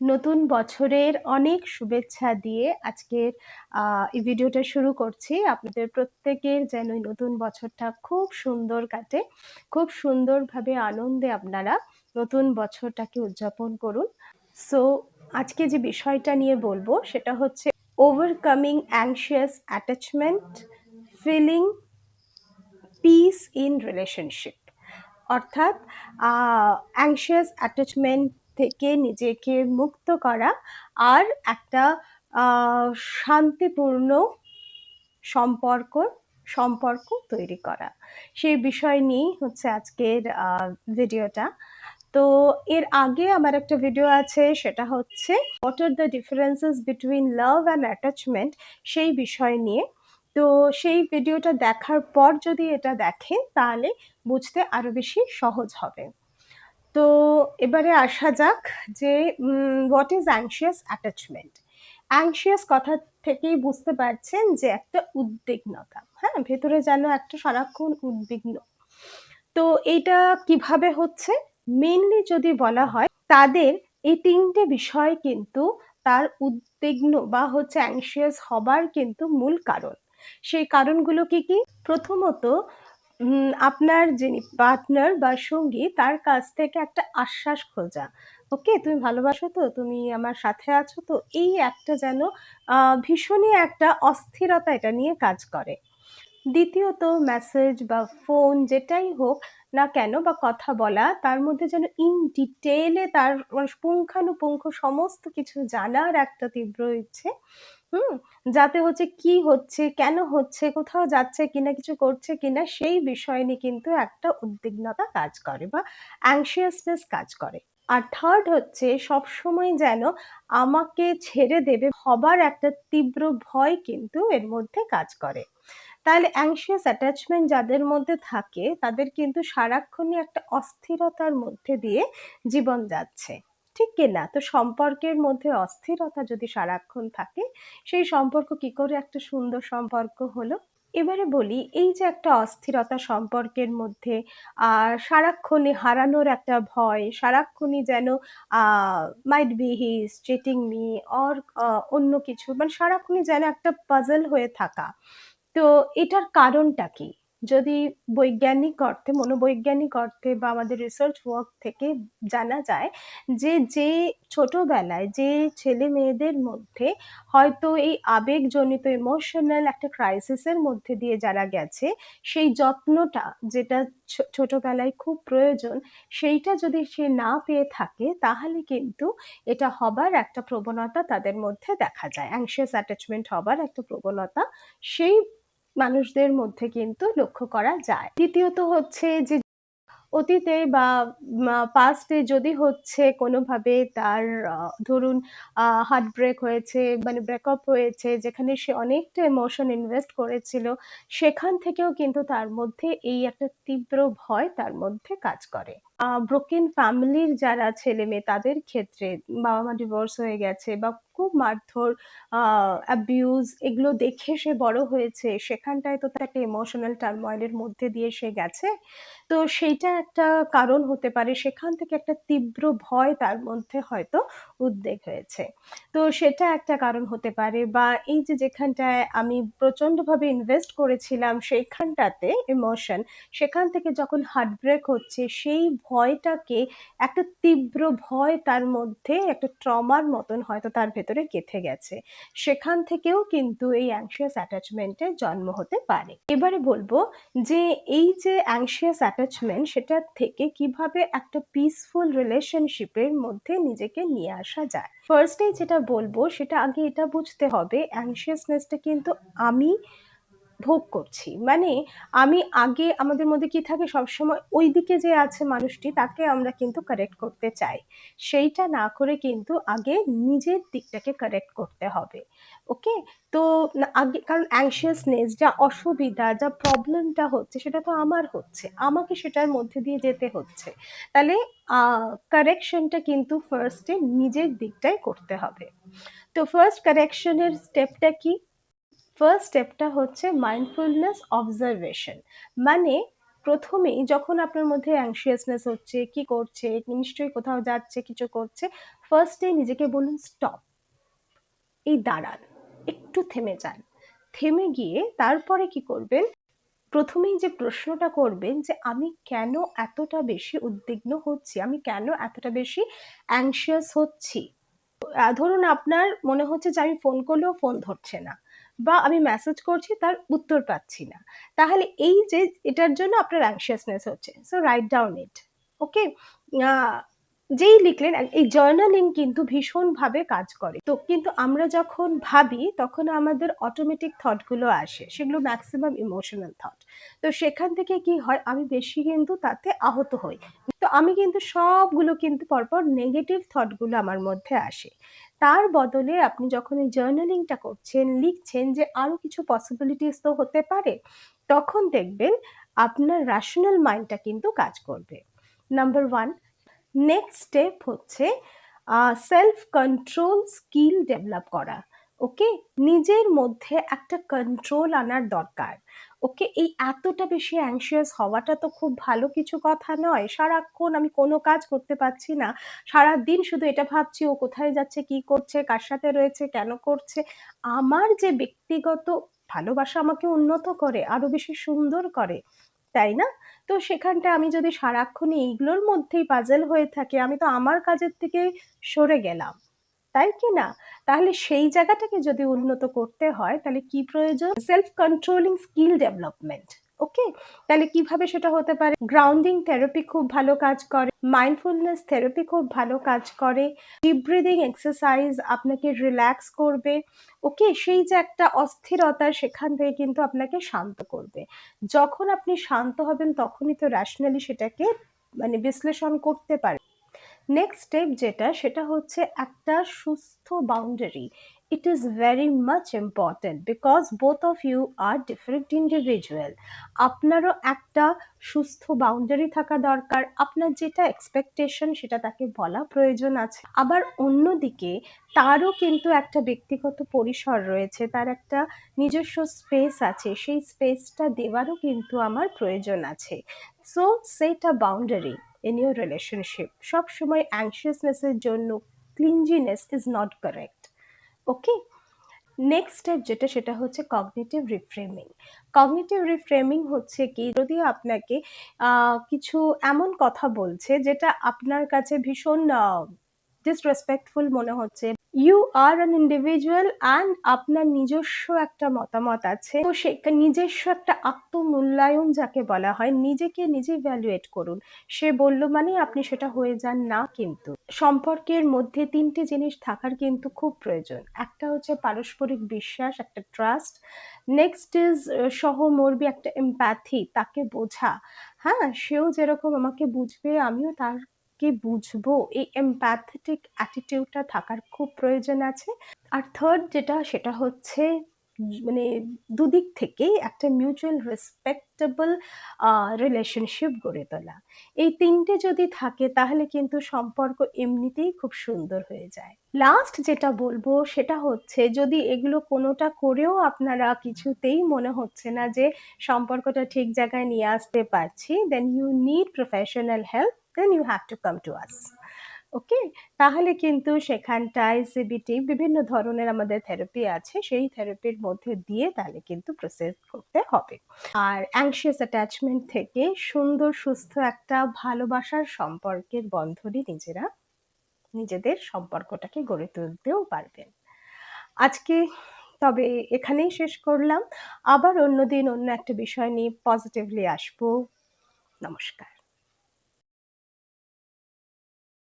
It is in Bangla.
নতুন বছরের অনেক শুভেচ্ছা দিয়ে আজকের এই ভিডিওটা শুরু করছি। আপনাদের প্রত্যেকের যেন এই নতুন বছরটা খুব সুন্দর কাটে। খুব সুন্দরভাবে আনন্দে আপনারা নতুন বছরটাকে উদযাপন করুন। সো আজকে যে বিষয়টা নিয়ে বলবো সেটা হচ্ছে overcoming anxious attachment, feeling peace in relationship. অর্থাৎ অ্যাংশিয়াস অ্যাটাচমেন্ট থেকে নিজেকে মুক্ত করা আর একটা শান্তিপূর্ণ সম্পর্ক সম্পর্ক তৈরি করা। সেই বিষয় নিয়েই হচ্ছে আজকের ভিডিওটা। তো এর আগে আমার একটা ভিডিও আছে, সেটা হচ্ছে what are the differences between love and attachment, সেই বিষয় নিয়ে। তো সেই ভিডিওটা দেখার পর যদি এটা দেখেন তাহলে বুঝতে আরো বেশি সহজ হবে। তো এবারে আসা যাক যে what is anxious attachment. Anxious কথা থেকেই বুঝতে পারছেন যে একটা উদ্বিগ্নতা, হ্যাঁ, ভেতরে যেন একটা সারাক্ষণ উদ্বিগ্ন। তো এইটা কিভাবে হচ্ছে, মেইনলি যদি বলা হয় তাদের এই তিনটে বিষয় কিন্তু তার উদ্বিগ্ন বা হচ্ছে অ্যাংশিয়াস হবার কিন্তু মূল কারণ। সেই কারণগুলো কি কি? প্রথমত আপনার যিনি পার্টনার বা সঙ্গী তার কাছ থেকে একটা আশ্বাস খোঁজা। ওকে, তুমি ভালোবাসো তো? তুমি আমার সাথে আছো তো? এই একটা যেন ভীষণই একটা অস্থিরতা এটা নিয়ে কাজ করে। দ্বিতীয়ত মেসেজ বা ফোন যেটাই হোক না কেন বা কথা বলা, তার মধ্যে যেন ইন ডিটেইলে তার মানে পুঙ্খানুপুঙ্খ সমস্ত কিছু জানার একটা তীব্র ইচ্ছে। হুম? যাতে হচ্ছে কি হচ্ছে, কেন হচ্ছে, কোথাও যাচ্ছে কিনা, কিছু করছে কিনা, সেই বিষয় নিয়ে কিন্তু একটা উদ্বিগ্নতা কাজ করে বা অ্যাংশিয়াসনেস কাজ করে। আর থার্ড হচ্ছে সবসময় যেন আমাকে ছেড়ে দেবে হবার একটা তীব্র ভয় কিন্তু এর মধ্যে কাজ করে। তাহলে অ্যাংশিয়াস অ্যাটাচমেন্ট যাদের মধ্যে থাকে তাদের কিন্তু সারাক্ষণই একটা অস্থিরতার মধ্যে দিয়ে জীবন যাচ্ছে। ঠিক কি না? তো সম্পর্কের মধ্যে অস্থিরতা যদি সারাক্ষণ থাকে, সেই সম্পর্ক কি করে একটা সুন্দর সম্পর্ক হলো? এবারে বলি, এই যে একটা অস্থিরতা সম্পর্কের মধ্যে, আর সারাক্ষণই হারানোর একটা ভয়, সারাক্ষণই যেন might be he is cheating me or অন্য কিছু, মানে সারাক্ষণই যেন একটা পাজল হয়ে থাকা। তো এটার কারণটা কি? যদি বৈজ্ঞানিক অর্থে, মনোবৈজ্ঞানিক অর্থে বা আমাদের রিসার্চ ওয়ার্ক থেকে জানা যায় যে ছোটবেলায় যে ছেলে-মেয়েদের মধ্যে হয়তো এই আবেগজনিত ইমোশনাল একটা ক্রাইসিস এর মধ্যে দিয়ে যারা গেছে, সেই যত্নটা যেটা ছোটবেলায় খুব প্রয়োজন, সেইটা যদি সে না পেয়ে থাকে তাহলে কিন্তু এটা হবার একটা প্রবণতা তাদের মধ্যে দেখা যায়। অ্যাংশিয়াস অ্যাটাচমেন্ট হবার একটা প্রবণতা সেই মানুষদের মধ্যে কিন্তু লক্ষ্য করা যায়। দ্বিতীয়ত হচ্ছে যে অতীতে বা পাস্টে যদি হচ্ছে কোনোভাবে তার ধরুন হার্ট ব্রেক হয়েছে, মানে ব্রেকআপ হয়েছে, যেখানে সে অনেকটা ইমোশন ইনভেস্ট করেছিল, সেখান থেকেও কিন্তু তার মধ্যে এই একটা তীব্র ভয় তার মধ্যে কাজ করে। ব্রোকেন ফ্যামিলির যারা ছেলেমেয়ে তাদের ক্ষেত্রে বাবা-মা ডিভোর্স হয়ে গেছে বা খুব মারধর, অ্যাবিউজ এগুলো দেখে সে বড় হয়েছে, সেখানটায় তো তার একটা ইমোশনাল টার্ময়েল এর মধ্যে দিয়ে সে গেছে। তো সেইটা একটা কারণ হতে পারে। সেখান থেকে একটা তীব্র ভয় তার মধ্যে হয়তো উদ্বেগ হয়েছে। তো সেটা একটা কারণ হতে পারে, বা এই যে যেখানটায় আমি প্রচন্ডভাবে ইনভেস্ট করেছিলাম সেইখানটাতে ইমোশন, সেখান থেকে যখন হার্ট ব্রেক হচ্ছে সেই ভয়টাকে, একটা তীব্র ভয় তার মধ্যে একটা ট্রমার মতন হয়তো তার ভেতরে গেঁথে গেছে। সেখান থেকেও কিন্তু এই অ্যাংশিয়াস অ্যাটাচমেন্ট এর জন্ম হতে পারে। এবারে বলব যে এই যে অ্যাংশিয়াস অ্যাটাচমেন্ট, সেটার থেকে কিভাবে একটা পিসফুল রিলেশনশিপের মধ্যে নিজেকে নিয়ে আসা যায়। ফার্স্টেই যেটা বলবো সেটা আগে এটা বুঝতে হবে অ্যাংশিয়াসনেসটা কিন্তু আমি ভোগ করছি। মানে আমি আগে, আমাদের মধ্যে কি থাকে সবসময় ওইদিকে যে আছে মানুষটি তাকে আমরা কিন্তু কারেক্ট করতে চাই। সেইটা না করে কিন্তু আগে নিজের দিকটাকে কারেক্ট করতে হবে। ওকে? তো আগে, কারণ অ্যাংশিয়াসনেস যা অসুবিধা, যা প্রবলেমটা হচ্ছে সেটা তো আমার হচ্ছে। আমাকে সেটার মধ্যে দিয়ে যেতে হচ্ছে। তাহলে আ কারেকশনটা কিন্তু ফার্স্ট এ নিজের দিকটাই করতে হবে। তো ফার্স্ট কারেকশন এর স্টেপটা কি? ফার্স্ট স্টেপটা হচ্ছে মাইন্ডফুলনেস অবজারভেশন। মানে প্রথমেই যখন আপনার মধ্যে অ্যাংশিয়াসনেস হচ্ছে, কি করছে, নিশ্চয়ই কোথাও যাচ্ছে, কিছু করছে, ফার্স্টে নিজেকে বলুন স্টপ, এই দাঁড়ান, একটু থেমে যান। থেমে গিয়ে তারপরে কি করবেন, প্রথমেই যে প্রশ্নটা করবেন যে আমি কেন এতটা বেশি উদ্বিগ্ন হচ্ছি, আমি কেন এতটা বেশি অ্যাংশিয়াস হচ্ছি। ধরুন আপনার মনে হচ্ছে যে আমি ফোন করলেও ফোন ধরছে না, বা আমি মেসেজ করছি তার উত্তর পাচ্ছি না, তাহলে এই যে এটার জন্য আপনার অ্যাংশিয়াসনেস হচ্ছে, সো রাইট ডাউন ইট। ওকে, যেই লিখলেন, এই জার্নালিং কিন্তু ভীষণভাবে কাজ করে। তো কিন্তু আমরা যখন ভাবি তখন আমাদের অটোমেটিক থটগুলো আসে, সেগুলো ম্যাক্সিমাম ইমোশনাল থট। তো সেখান থেকে কি হয়, আমি বেশি কিন্তু তাতে আহত হই। তো আমি কিন্তু সবগুলো কিন্তু পরপর নেগেটিভ থটগুলো আমার মধ্যে আসে। তার বদলে আপনি যখন এই জার্নালিংটা করছেন, লিখছেন যে আরো কিছু পসিবিলিটিস তো হতে পারে, তখন দেখবেন আপনার রেশনাল মাইন্ডটা কিন্তু কাজ করবে। নাম্বার 1, নেক্সট স্টেপ হচ্ছে সেলফ কন্ট্রোল স্কিল ডেভেলপ করা। ওকে, নিজের মধ্যে একটা কন্ট্রোল আনার দরকার। ওকে, এই এতটা বেশি অ্যাংশিয়াস হওয়াটা তো খুব ভালো কিছু কথা নয়। সারাক্ষণ আমি কোনো কাজ করতে পারছি না, সারাদিন শুধু এটা ভাবছি ও কোথায় যাচ্ছে, কি করছে, কার সাথে রয়েছে, কেন করছে। আমার যে ব্যক্তিগত ভালোবাসা আমাকে উন্নত করে, আরো বেশি সুন্দর করে, তাই না? তো সেখানটায় আমি যদি সারাক্ষণই এইগুলোর মধ্যেই পাজল হয়ে থাকি, আমি তো আমার কাজের থেকে সরে গেলাম, তাই কি না? তাহলে সেই জায়গাটাকে যদি উন্নত করতে হয়, তাহলে কি প্রয়োজন? Self controlling skill development. Okay, তাহলে কিভাবে সেটা হতে পারে? গ্রাউন্ডিং থেরাপি খুব ভালো কাজ করে, মাইন্ডফুলনেস থেরাপি খুব ভালো কাজ করে, ডিপ ব্রিদিং এক্সারসাইজ আপনাকে রিল্যাক্স করবে। ওকে, সেই যে একটা অস্থিরতা, সেখান থেকে কিন্তু আপনাকে শান্ত করবে। যখন আপনি শান্ত হবেন তখনই তো রেশনালি সেটাকে মানে বিশ্লেষণ করতে পারেন। নেক্সট স্টেপ যেটা, সেটা হচ্ছে একটা সুস্থ boundary. It is very much important because both of you are different individual. আপনারও একটা সুস্থ বাউন্ডারি থাকা দরকার, আপনার যেটা এক্সপেকটেশন সেটা তাকে বলা প্রয়োজন আছে। আবার অন্যদিকে তারও কিন্তু একটা ব্যক্তিগত পরিসর রয়েছে, তার একটা নিজস্ব স্পেস আছে, সেই স্পেসটা দেওয়ারও কিন্তু আমার প্রয়োজন আছে। So set a boundary in your relationship. সব সময় অ্যাংশিয়াসনেসের জন্য cleanliness is not correct. Okay, next step যেটা, সেটা হচ্ছে কগনিটিভ রিফ্রেমিং। কগনিটিভ রিফ্রেমিং হচ্ছে কি, যদি আপনাকে কিছু এমন কথা বলছে যেটা আপনার কাছে ভীষণ ডিসরেসপেক্টফুল মনে হচ্ছে, you are an individual and আপনার নিজস্ব একটা মতামত আছে, তো সে নিজস্ব একটা আত্মমূল্যায়ন যাকে বলা হয়, নিজেকে নিজে ভ্যালুয়েট করুন। সে বলল মানে আপনি সেটা হয়ে যান না। কিন্তু সম্পর্কের মধ্যে তিনটে জিনিস থাকার কিন্তু খুব প্রয়োজন। একটা হচ্ছে পারস্পরিক বিশ্বাস, একটা ট্রাস্ট। নেক্সট ইজ সহমর্মী, একটা এমপ্যাথি, তাকে বোঝা। হ্যাঁ, সেও যেরকম আমাকে বুঝবে আমিও তার কে বুঝবো, এই এমপ্যাথেটিক অ্যাটিটিউডটা থাকার খুব প্রয়োজন আছে। আর থার্ড যেটা, সেটা হচ্ছে মানে দুদিক থেকেই একটা মিউচুয়াল রেসপেক্টেবল রিলেশনশিপ গড়ে তোলা। এই তিনটে যদি থাকে তাহলে কিন্তু সম্পর্ক এমনিতেই খুব সুন্দর হয়ে যায়। লাস্ট যেটা বলবো সেটা হচ্ছে, যদি এগুলো কোনোটা করেও আপনারা কিছুতেই মনে হচ্ছে না যে সম্পর্কটা ঠিক জায়গায় নিয়ে আসতে পারছি, then you need professional help, then you have to come to us. Okay, তাহলে কিন্তু সেখানটায় সিবিটি বিভিন্ন ধরনের আমাদের থেরাপি আছে, সেই থেরাপির মধ্যে দিয়ে তাহলে কিন্তু প্রসেস করতে হবে। আর অ্যাংশিয়াস অ্যাটাচমেন্ট থেকে সুন্দর সুস্থ একটা ভালোবাসার সম্পর্কের বন্ধনে নিজেরা নিজেদের সম্পর্কটাকে গড়ে তুলতেও পারবেন। আজকে তবে এখানেই শেষ করলাম। আবার অন্যদিন অন্য একটা বিষয় নিয়ে পজিটিভলি আসবো। নমস্কার।